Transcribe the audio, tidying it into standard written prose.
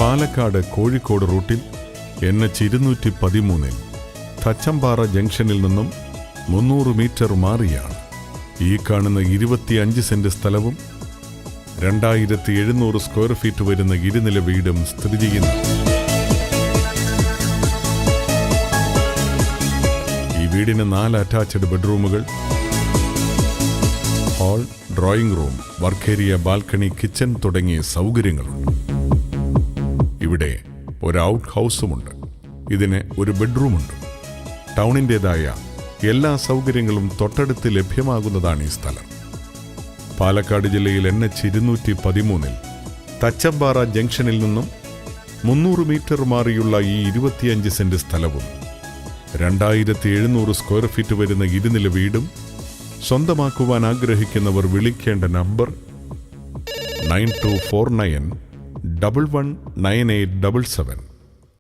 പാലക്കാട് കോഴിക്കോട് റൂട്ടിൽ NH-213 തച്ചമ്പാറ ജംഗ്ഷനിൽ നിന്നും 300 മീറ്റർ മാറിയാണ് ഈ കാണുന്ന 25 സെന്റ് സ്ഥലവും 2700 സ്ക്വയർ ഫീറ്റ് വരുന്ന ഇരുനില വീടും സ്ഥിതി ചെയ്യുന്നു. ഈ വീടിന് 4 അറ്റാച്ച്ഡ് ബെഡ്റൂമുകൾ, hall, drawing room, work area, balcony, kitchen തുടങ്ങിയ സൗകര്യങ്ങളുണ്ട്. ഇവിടെ ഒരു ഔട്ട് ഹൗസുമുണ്ട്. ഇതിന് ഒരു ബെഡ്റൂമുണ്ട്. ടൗണിൻ്റെതായ എല്ലാ സൗകര്യങ്ങളും തൊട്ടടുത്ത് ലഭ്യമാകുന്നതാണ് ഈ സ്ഥലം. പാലക്കാട് ജില്ലയിൽ NH-213 തച്ചമ്പാറ ജംഗ്ഷനിൽ നിന്നും 300 മീറ്റർ മാറിയുള്ള ഈ 25 സെന്റ് സ്ഥലവും 2700 സ്ക്വയർ ഫീറ്റ് വരുന്ന ഇരുനില വീടും സ്വന്തമാക്കുവാൻ ആഗ്രഹിക്കുന്നവർ വിളിക്കേണ്ട നമ്പർ 9249 119877.